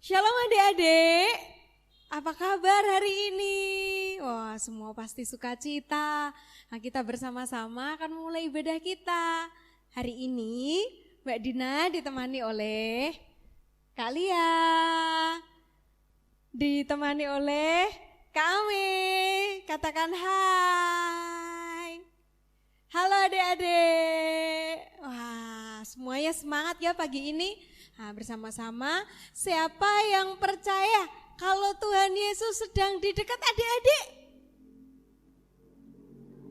Shalom adik-adik, apa kabar hari ini? Wah, semua pasti sukacita. Nah, kita bersama-sama akan mulai ibadah kita. Hari ini Mbak Dina ditemani oleh Kak Lia, ditemani oleh Kak Ame. Katakan hai. Halo adik-adik. Wah, semuanya semangat ya pagi ini. Nah, bersama-sama, siapa yang percaya kalau Tuhan Yesus sedang di dekat adik-adik?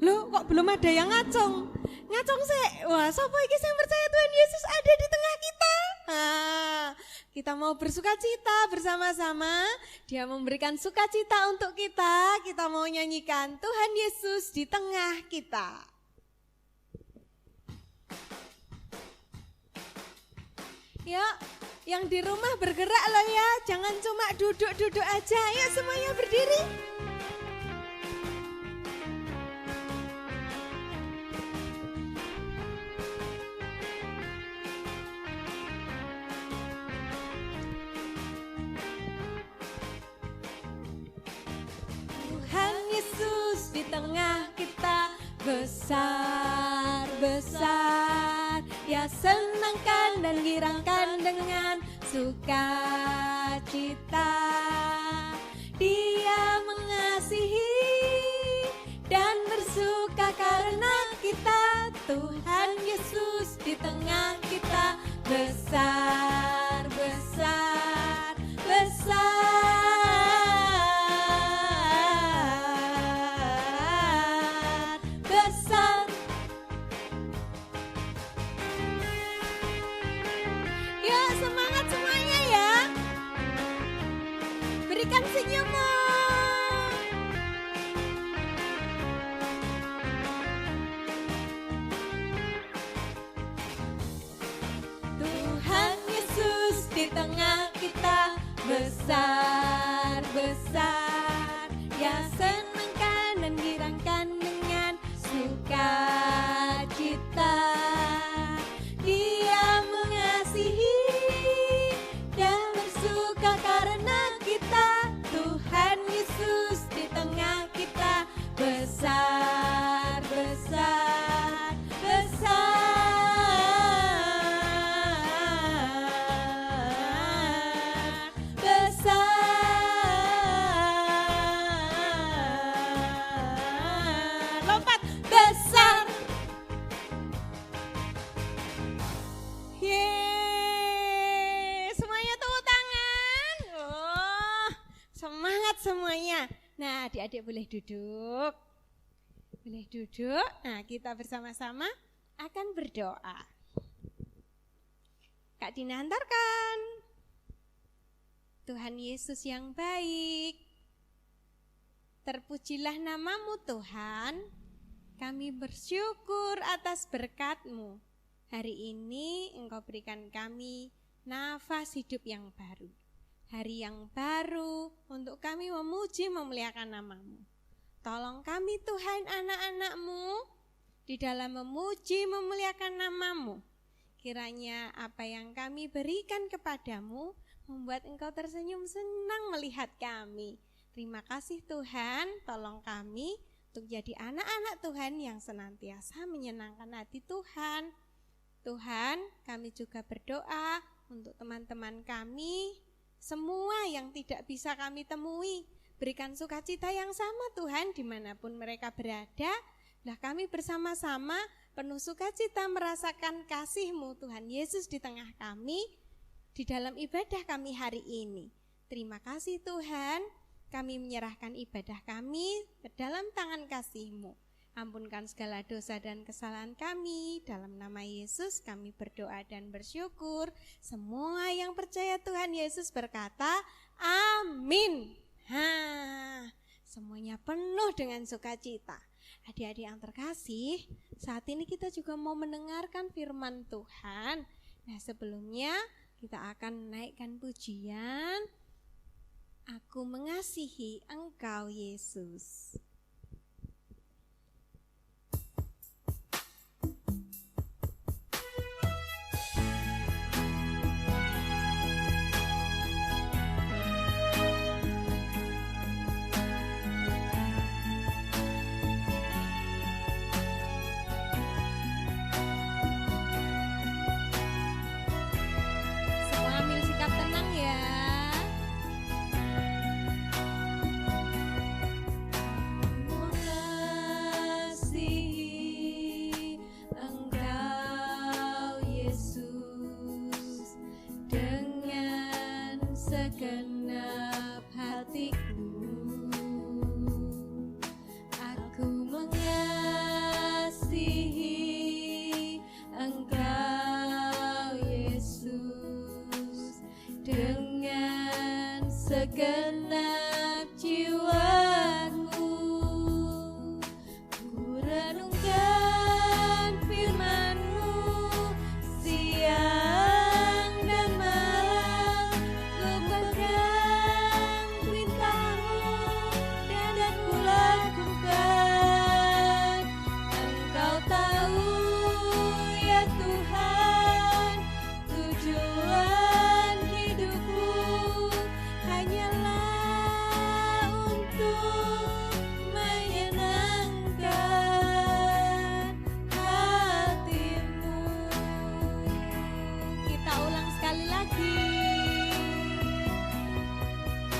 Loh, kok belum ada yang ngacung? Ngacung sih. Wah, siapa ini yang percaya Tuhan Yesus ada di tengah kita? Nah, kita mau bersukacita bersama-sama. Dia memberikan sukacita untuk kita. Kita mau nyanyikan Tuhan Yesus di tengah kita. Ya, yang di rumah bergerak loh ya, jangan cuma duduk-duduk aja. Ayo semuanya berdiri. Tuhan Yesus di tengah kita besar-besar. Ya senangkan dan girangkan dengan sukacita. Dia mengasihi dan bersuka karena kita. Tuhan Yesus di tengah kita besar-besar, besar. Berikan senyummu. Tuhan Yesus di tengah kita besar-besar. Ya senangkan dan girangkan dengan sukacita. Dia mengasihi dan bersuka karena kita. Tuhan Yesus di tengah kita besar-besar, besar, besar. Lompat, besar. Yeay, semuanya tepuk tangan. Oh, semangat semuanya. Nah, adik-adik boleh duduk. Boleh duduk. Nah, kita bersama-sama akan berdoa. Kak Dina hantarkan. Tuhan Yesus yang baik, terpujilah namamu Tuhan. Kami bersyukur atas berkat-Mu. Hari ini Engkau berikan kami nafas hidup yang baru. Hari yang baru untuk kami memuji memuliakan nama-Mu. Tolong kami Tuhan anak-anak-Mu di dalam memuji memuliakan nama-Mu. Kiranya apa yang kami berikan kepadamu membuat Engkau tersenyum senang melihat kami. Terima kasih Tuhan, tolong kami untuk jadi anak-anak Tuhan yang senantiasa menyenangkan hati Tuhan. Tuhan, kami juga berdoa untuk teman-teman kami, semua yang tidak bisa kami temui. Berikan sukacita yang sama Tuhan dimanapun mereka berada. Lah kami bersama-sama penuh sukacita merasakan kasih-Mu Tuhan Yesus di tengah kami, di dalam ibadah kami hari ini. Terima kasih Tuhan, kami menyerahkan ibadah kami ke dalam tangan kasih-Mu. Ampunkan segala dosa dan kesalahan kami. Dalam nama Yesus kami berdoa dan bersyukur. Semua yang percaya Tuhan Yesus berkata, amin. Semuanya penuh dengan sukacita. Adik-adik yang terkasih, saat ini kita juga mau mendengarkan firman Tuhan. Nah, sebelumnya kita akan menaikkan pujian, Aku mengasihi Engkau Yesus. segenap hatiku. Aku mengasihi Engkau Yesus dengan segenap jiwaku. Ku renungkan firman-Mu siang dan malam, ku pegang perintah-Mu dan ku lakukan. Engkau tahu ya Tuhan, tujuan hidupku hanyalah untuk menyenangkan hati-Mu. Kita ulang sekali lagi.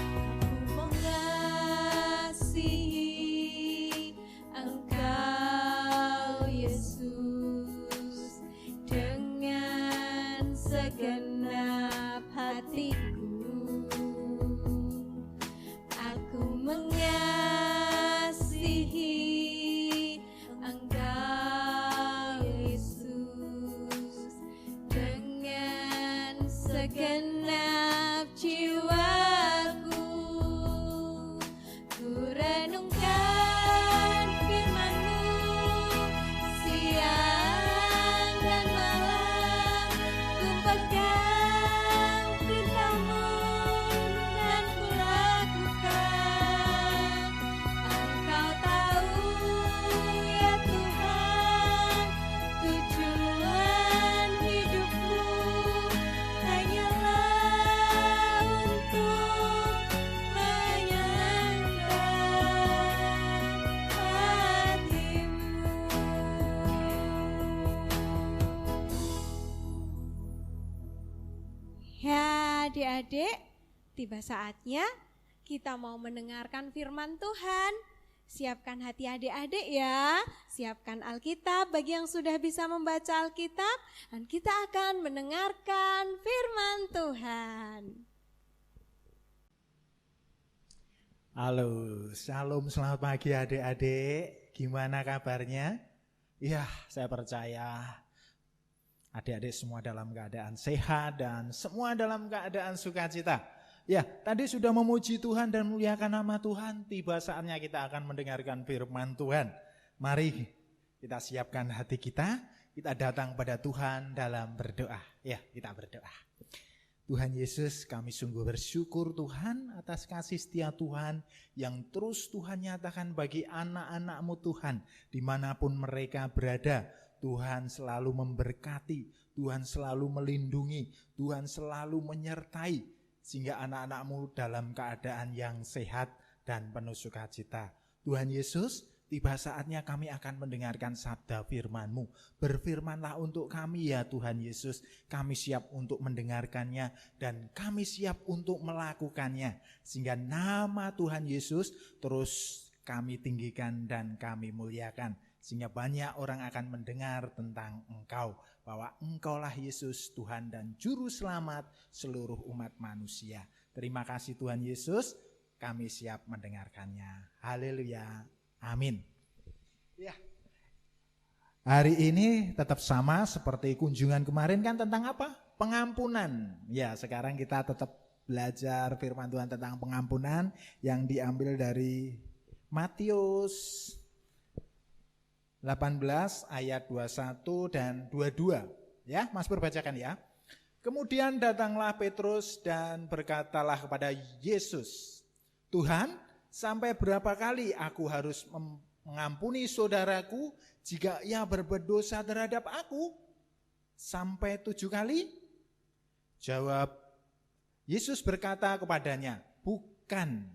Aku mengasihi Engkau Yesus dengan segenap hatiku. Aku mengasihi Engkau Yesus dengan segenap jiwaku. Ku renungkan firman-Mu siang dan malam, ku pegang perintah-Mu dan ku lakukan. Engkau tahu ya Tuhan, tujuan hidupku hanyalah untuk menyenangkan hati-Mu. Ya adik-adik, tiba saatnya kita mau mendengarkan firman Tuhan. Siapkan hati adik-adik ya, siapkan Alkitab bagi yang sudah bisa membaca Alkitab, dan kita akan mendengarkan firman Tuhan. Halo, shalom, selamat pagi adik-adik. Gimana kabarnya? Ya, saya percaya adik-adik semua dalam keadaan sehat dan semua dalam keadaan sukacita. Ya, tadi sudah memuji Tuhan dan muliakan nama Tuhan. Tiba saatnya kita akan mendengarkan firman Tuhan. Mari kita siapkan hati kita datang pada Tuhan dalam berdoa. Ya, kita berdoa. Tuhan Yesus, kami sungguh bersyukur Tuhan atas kasih setia Tuhan yang terus Tuhan nyatakan bagi anak-anak-Mu Tuhan. Dimanapun mereka berada, Tuhan selalu memberkati, Tuhan selalu melindungi, Tuhan selalu menyertai. Sehingga anak-anak-Mu dalam keadaan yang sehat dan penuh sukacita. Tuhan Yesus, tiba saatnya kami akan mendengarkan sabda firman-Mu. Berfirmanlah untuk kami ya Tuhan Yesus. Kami siap untuk mendengarkannya dan kami siap untuk melakukannya. Sehingga nama Tuhan Yesus terus kami tinggikan dan kami muliakan. Sehingga banyak orang akan mendengar tentang Engkau, bahwa Engkaulah Yesus Tuhan dan Juru Selamat seluruh umat manusia. Terima kasih Tuhan Yesus, kami siap mendengarkannya. Haleluya, amin. Ya, hari ini tetap sama seperti kunjungan kemarin kan tentang apa? Pengampunan. Ya, sekarang kita tetap belajar firman Tuhan tentang pengampunan yang diambil dari Matius 18 ayat 21 dan 22. Ya, Mas Pur bacakan ya. Kemudian datanglah Petrus dan berkatalah kepada Yesus, Tuhan, sampai berapa kali aku harus mengampuni saudaraku jika ia berbuat dosa terhadap aku? Sampai 7 kali? Jawab Yesus berkata kepadanya, bukan.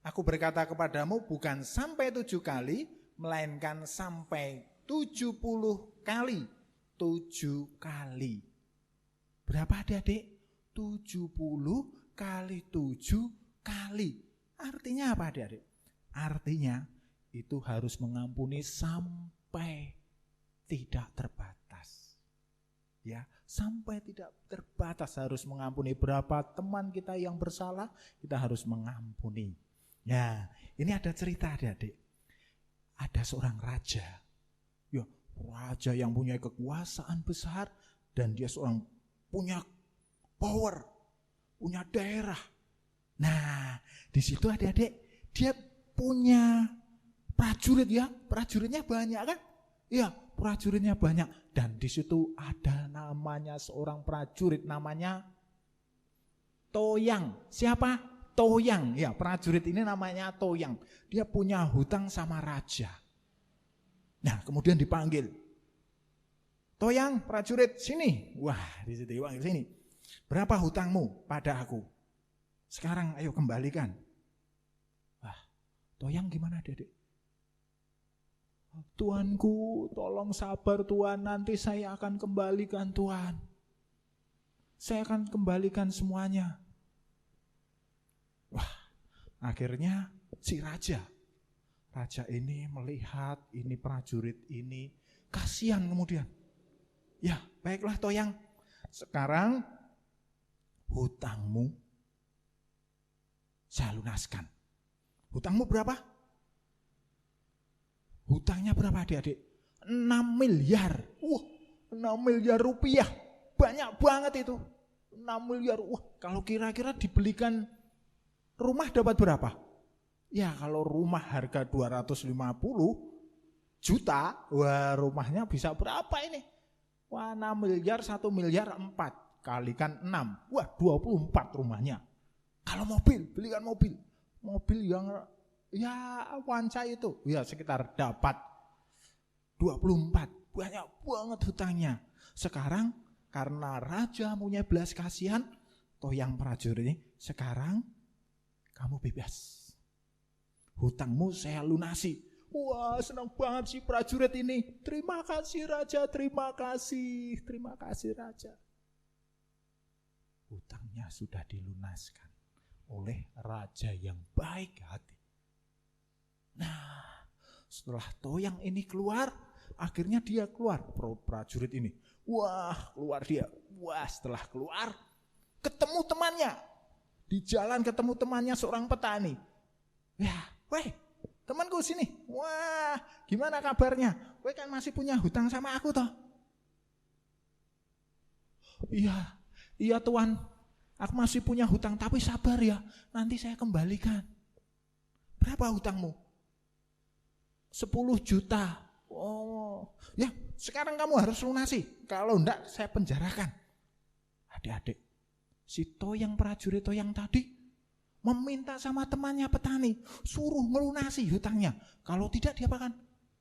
Aku berkata kepadamu bukan sampai 7 kali, melainkan sampai 70 kali. 7 kali. Berapa adik-adik? 70 kali 7 kali. Artinya apa adik-adik? Artinya itu harus mengampuni sampai tidak terbatas. Ya, Sampai tidak terbatas harus mengampuni. Berapa teman kita yang bersalah, kita harus mengampuni. Ya, ini ada cerita adik-adik. Ada seorang raja. Ya, raja yang punya kekuasaan besar dan dia seorang punya power, punya daerah. Nah, di situ adik-adik dia punya prajurit ya, prajuritnya banyak kan? Iya, prajuritnya banyak dan di situ ada namanya seorang prajurit namanya Toyang. Siapa? Toyang. Ya, prajurit ini namanya Toyang. Dia punya hutang sama raja. Nah, kemudian dipanggil. Toyang, prajurit, sini. Wah, di situ dipanggil sini. Berapa hutangmu pada aku? Sekarang ayo kembalikan. Wah, Toyang gimana, Dedek? Tuanku, tolong sabar Tuan, nanti saya akan kembalikan Tuan. Saya akan kembalikan semuanya. Wah, akhirnya si raja ini melihat ini prajurit ini, kasihan kemudian. Ya, baiklah Toyang, sekarang hutangmu saya lunaskan. Hutangmu berapa? Hutangnya berapa adik-adik? 6 miliar. Wah, 6 miliar rupiah. Banyak banget itu. 6 miliar. Wah, kalau kira-kira dibelikan rumah dapat berapa? Ya, kalau rumah harga 250 juta, wah rumahnya bisa berapa ini? Wah, 6 miliar, 1 miliar 4. Kalikan 6. Wah, 24 rumahnya. Kalau mobil, belikan mobil. Mobil yang ya wanca itu, ya sekitar dapat 24, banyak banget hutangnya. Sekarang karena raja punya belas kasihan, Toyang prajurit ini, sekarang kamu bebas. Hutangmu saya lunasi. Wah, senang banget si prajurit ini. Terima kasih raja, terima kasih raja. Hutangnya sudah dilunaskan oleh raja yang baik hati. Nah, setelah Toyang ini keluar, akhirnya dia keluar, prajurit ini. Wah, keluar dia. Wah, setelah keluar, ketemu temannya. Di jalan ketemu temannya seorang petani. Ya, weh, temanku sini. Wah, gimana kabarnya? Weh kan masih punya hutang sama aku toh? Iya Tuan. Aku masih punya hutang, tapi sabar ya. Nanti saya kembalikan. Berapa hutangmu? 10 juta. Oh, ya sekarang kamu harus lunasi. Kalau enggak saya penjarakan. Adik-adik, si Toyang prajurit Toyang tadi meminta sama temannya petani, suruh melunasi hutangnya. Kalau tidak dia akan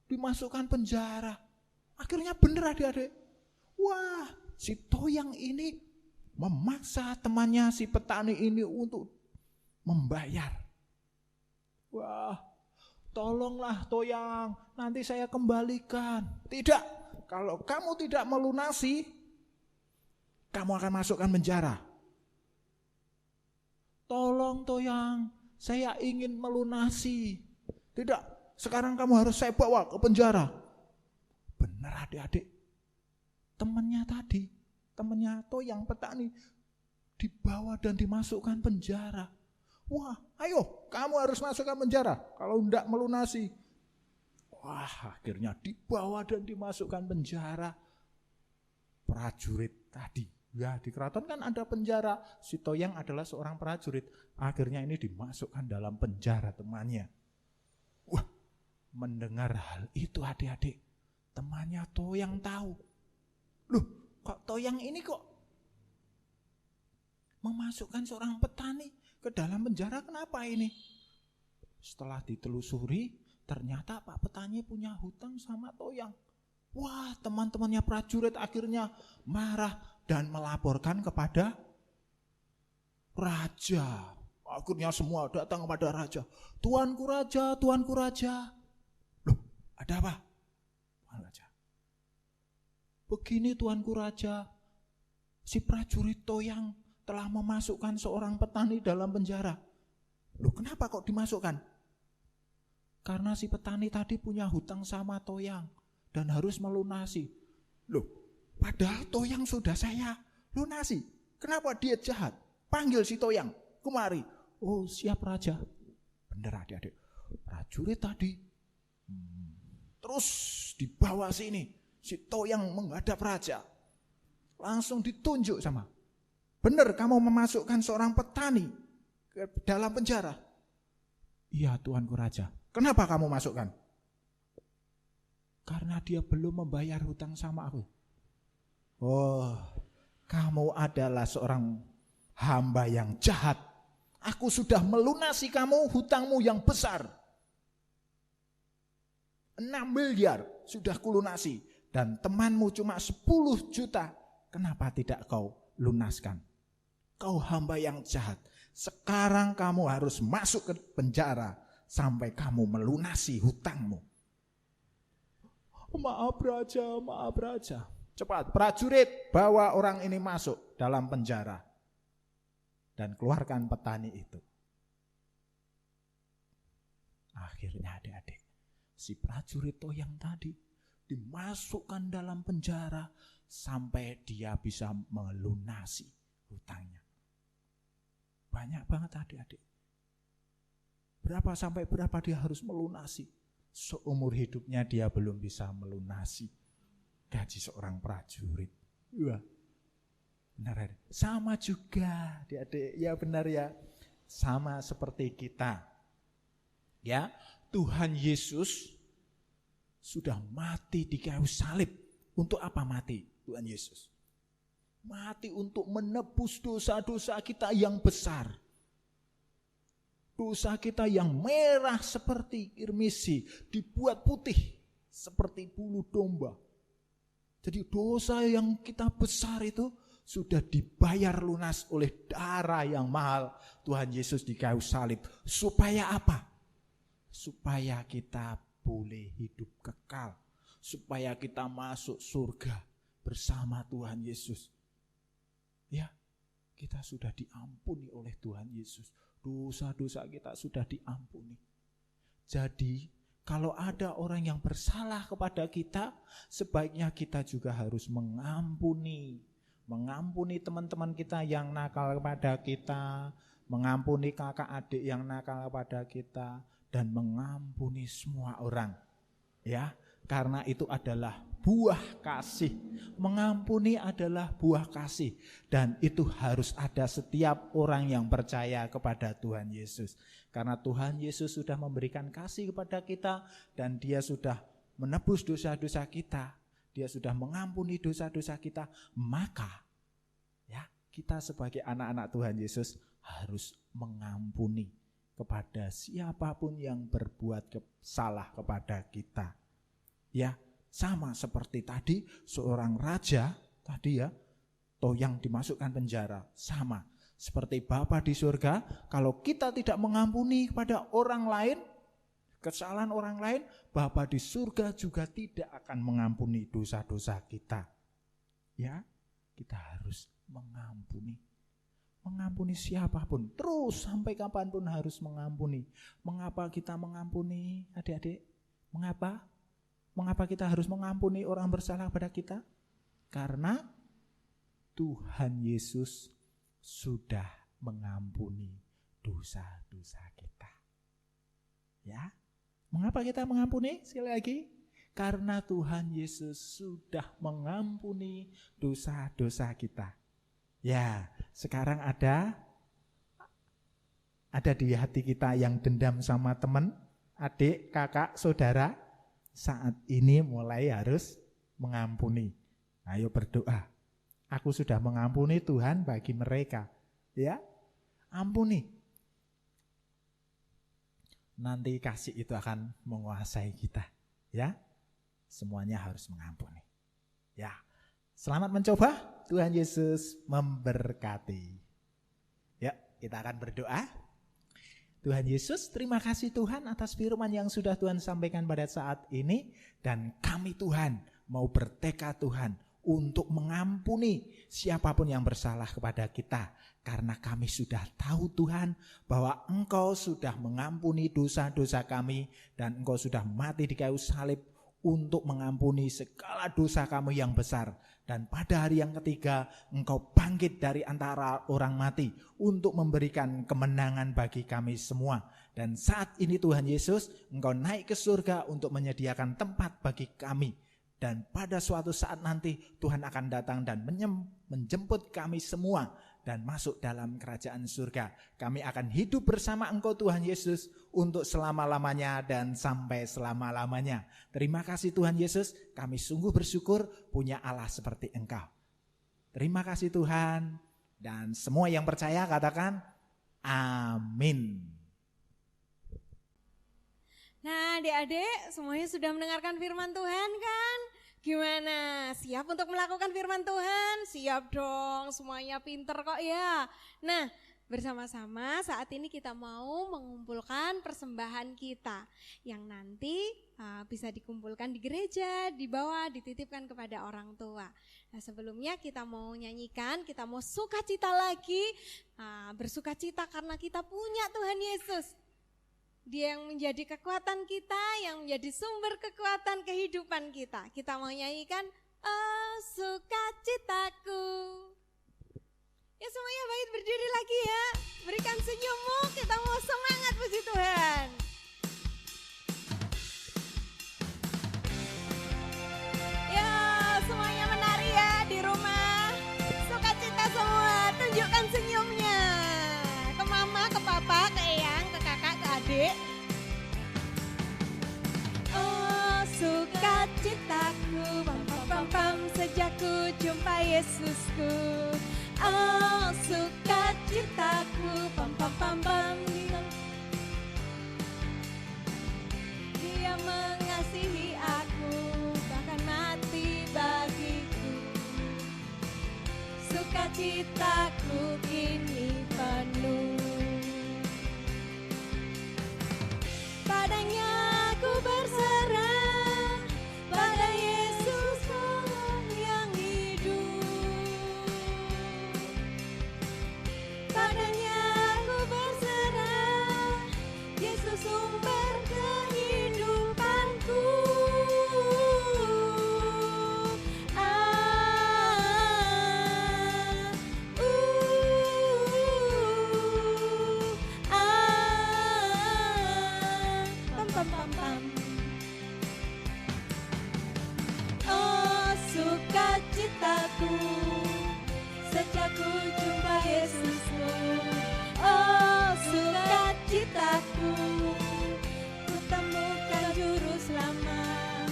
dimasukkan penjara. Akhirnya benar adik-adik. Wah, si Toyang ini memaksa temannya si petani ini untuk membayar. Wah, tolonglah Toyang, nanti saya kembalikan. Tidak, kalau kamu tidak melunasi, kamu akan masukkan penjara. Tolong Toyang, saya ingin melunasi. Tidak, sekarang kamu harus saya bawa ke penjara. Benar adik-adik, temannya Toyang petani dibawa dan dimasukkan penjara. Wah, ayo kamu harus masukkan penjara kalau tidak melunasi. Wah, akhirnya dibawa dan dimasukkan penjara. Prajurit tadi. Ya, di keraton kan ada penjara. Si Toyang adalah seorang prajurit. Akhirnya ini dimasukkan dalam penjara temannya. Wah, mendengar hal itu adik-adik, temannya Toyang tahu. Loh, kok Toyang ini kok memasukkan seorang petani ke dalam penjara, kenapa ini? Setelah ditelusuri, ternyata Pak petani punya hutang sama Toyang. Wah, teman-temannya prajurit akhirnya marah dan melaporkan kepada raja. Akhirnya semua datang kepada raja. Tuanku raja, tuanku raja. Loh, ada apa? Tuan raja. Begini tuanku raja, si prajurit Toyang telah memasukkan seorang petani dalam penjara. Loh, kenapa kok dimasukkan? Karena si petani tadi punya hutang sama Toyang dan harus melunasi. Loh, Padahal Toyang sudah saya lunasi. Kenapa dia jahat? Panggil si Toyang kemari. Oh, siap raja. Bener adik-adik. Prajurit tadi. Terus dibawa sini. Si Toyang menghadap raja. Langsung ditunjuk sama. Bener kamu memasukkan seorang petani ke dalam penjara. Iya tuanku raja. Kenapa kamu masukkan? Karena dia belum membayar hutang sama aku. Oh, kamu adalah seorang hamba yang jahat. Aku sudah melunasi kamu hutangmu yang besar. 6 miliar sudah kulunasi. Dan temanmu cuma 10 juta. Kenapa tidak kau lunaskan? Kau hamba yang jahat. Sekarang kamu harus masuk ke penjara sampai kamu melunasi hutangmu. Maaf raja, maaf raja. Cepat prajurit bawa orang ini masuk dalam penjara. Dan keluarkan petani itu. Akhirnya adik-adik, si prajurit Toyang tadi dimasukkan dalam penjara sampai dia bisa melunasi hutangnya. Banyak banget adik-adik. Berapa sampai berapa dia harus melunasi? Seumur hidupnya dia belum bisa melunasi gaji seorang prajurit. Wah, benar. Sama juga adik-adik, ya benar ya. Sama seperti kita. Ya, Tuhan Yesus sudah mati di kayu salib. Untuk apa mati Tuhan Yesus? Mati untuk menebus dosa-dosa kita yang besar. Dosa kita yang merah seperti kirmisi dibuat putih seperti bulu domba. Jadi dosa yang kita besar itu sudah dibayar lunas oleh darah yang mahal Tuhan Yesus di kayu salib. Supaya apa? Supaya kita boleh hidup kekal. Supaya kita masuk surga bersama Tuhan Yesus. Ya, kita sudah diampuni oleh Tuhan Yesus. Dosa-dosa kita sudah diampuni. Jadi, kalau ada orang yang bersalah kepada kita, sebaiknya kita juga harus mengampuni. Mengampuni teman-teman kita yang nakal kepada kita, mengampuni kakak adik yang nakal kepada kita, dan mengampuni semua orang. Ya, karena itu adalah buah kasih. Mengampuni adalah buah kasih. Dan itu harus ada setiap orang yang percaya kepada Tuhan Yesus. Karena Tuhan Yesus sudah memberikan kasih kepada kita. Dan dia sudah menebus dosa-dosa kita. Dia sudah mengampuni dosa-dosa kita. Maka ya, kita sebagai anak-anak Tuhan Yesus harus mengampuni kepada siapapun yang berbuat salah kepada kita. Ya, sama seperti tadi seorang raja tadi ya, Toyang dimasukkan penjara. Sama seperti Bapa di surga, kalau kita tidak mengampuni kepada orang lain, kesalahan orang lain, Bapa di surga juga tidak akan mengampuni dosa-dosa kita. Ya, kita harus mengampuni. Mengampuni siapapun, terus sampai kapanpun harus mengampuni. Mengapa kita mengampuni adik-adik? Mengapa? Mengapa kita harus mengampuni orang bersalah pada kita? Karena Tuhan Yesus sudah mengampuni dosa-dosa kita. Ya, mengapa kita mengampuni? Sekali lagi, karena Tuhan Yesus sudah mengampuni dosa-dosa kita. Ya, sekarang ada di hati kita yang dendam sama teman, adik, kakak, saudara. Saat ini mulai harus mengampuni. Ayo berdoa. Aku sudah mengampuni Tuhan bagi mereka. Ya, ampuni. Nanti kasih itu akan menguasai kita. Ya, semuanya harus mengampuni. Ya, selamat mencoba. Tuhan Yesus memberkati. Ya, kita akan berdoa. Tuhan Yesus, terima kasih Tuhan atas firman yang sudah Tuhan sampaikan pada saat ini. Dan kami Tuhan mau bertekad Tuhan untuk mengampuni siapapun yang bersalah kepada kita. Karena kami sudah tahu Tuhan bahwa Engkau sudah mengampuni dosa-dosa kami. Dan Engkau sudah mati di kayu salib untuk mengampuni segala dosa kamu yang besar. Dan pada hari yang ketiga Engkau bangkit dari antara orang mati untuk memberikan kemenangan bagi kami semua. Dan saat ini Tuhan Yesus, Engkau naik ke surga untuk menyediakan tempat bagi kami. Dan pada suatu saat nanti Tuhan akan datang dan menjemput kami semua dan masuk dalam kerajaan surga. Kami akan hidup bersama Engkau Tuhan Yesus untuk selama-lamanya dan sampai selama-lamanya. Terima kasih Tuhan Yesus, kami sungguh bersyukur punya Allah seperti Engkau. Terima kasih Tuhan. Dan semua yang percaya katakan amin. Nah adik-adik semuanya sudah mendengarkan firman Tuhan kan? Gimana? Siap untuk melakukan firman Tuhan? Siap dong, semuanya pinter kok ya. Nah bersama-sama saat ini kita mau mengumpulkan persembahan kita yang nanti bisa dikumpulkan di gereja, di bawah dititipkan kepada orang tua. Nah sebelumnya kita mau nyanyikan, kita mau sukacita lagi, bersukacita karena kita punya Tuhan Yesus. Dia yang menjadi kekuatan kita, yang menjadi sumber kekuatan kehidupan kita. Kita mau nyanyikan, oh sukacitaku. Ya semuanya baik berdiri lagi ya. Berikan senyummu, kita mau semangat puji Tuhan. Ya semuanya menari ya di rumah. Sukacita semua, tunjukkan senyumnya. Ke mama, ke papa, ke eyang, ke kakak, ke adik. Oh sukacitaku, pam pam pam pam, sejak ku jumpa Yesusku. Oh sukacitaku, pam pam pam pam, Dia mengasihi aku, bahkan mati bagiku. Sukacitaku kini penuh. Padanya aku berserah, pada Yesus yang hidup. Padanya aku berserah, Yesus sumber kehidupanku. Pam pam pam. Oh sukacitaku, sejak ku jumpa Yesusku. Oh sukacitaku, ku temukan juru selamat.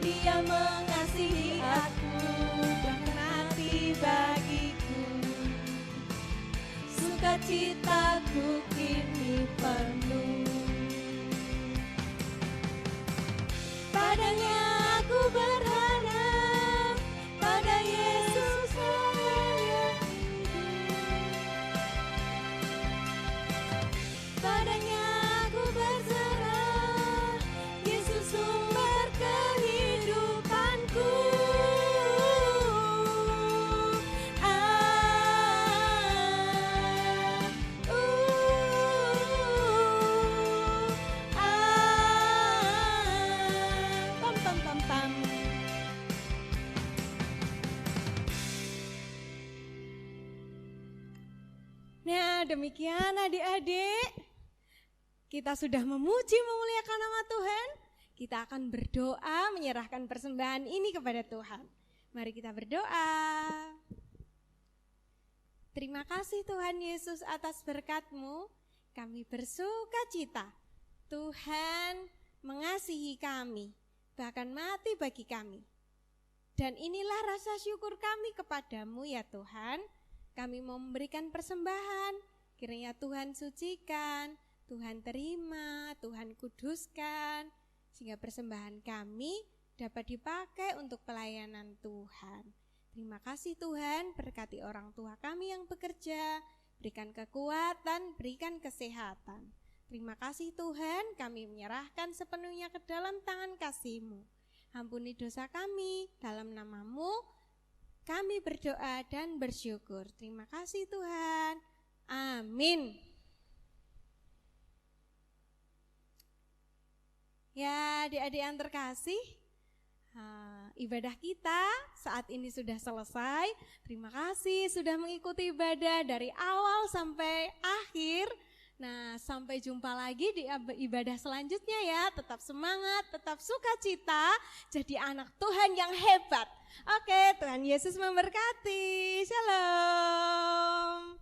Dia mengasihi aku, bahkan mati bagiku. Sukacitaku kini penuh. Padanya aku berharap, pada Yesus yang hidup. Padanya aku berserah, Yesus sumber kehidupanku. Pam pam pam. Nah demikian adik-adik, kita sudah memuji memuliakan nama Tuhan. Kita akan berdoa menyerahkan persembahan ini kepada Tuhan. Mari kita berdoa. Terima kasih Tuhan Yesus atas berkat-Mu. Kami bersukacita. Tuhan mengasihi kami, bahkan mati bagi kami. Dan inilah rasa syukur kami kepadamu ya Tuhan. Kami mau memberikan persembahan, kiranya Tuhan sucikan, Tuhan terima, Tuhan kuduskan, sehingga persembahan kami dapat dipakai untuk pelayanan Tuhan. Terima kasih Tuhan, berkati orang tua kami yang bekerja, berikan kekuatan, berikan kesehatan. Terima kasih Tuhan, kami menyerahkan sepenuhnya ke dalam tangan kasih-Mu. Ampuni dosa kami, dalam nama-Mu kami berdoa dan bersyukur. Terima kasih Tuhan. Amin. Ya adik-adik yang terkasih, ibadah kita saat ini sudah selesai. Terima kasih sudah mengikuti ibadah dari awal sampai akhir. Nah, sampai jumpa lagi di ibadah selanjutnya ya. Tetap semangat, tetap sukacita, jadi anak Tuhan yang hebat. Oke, Tuhan Yesus memberkati. Shalom.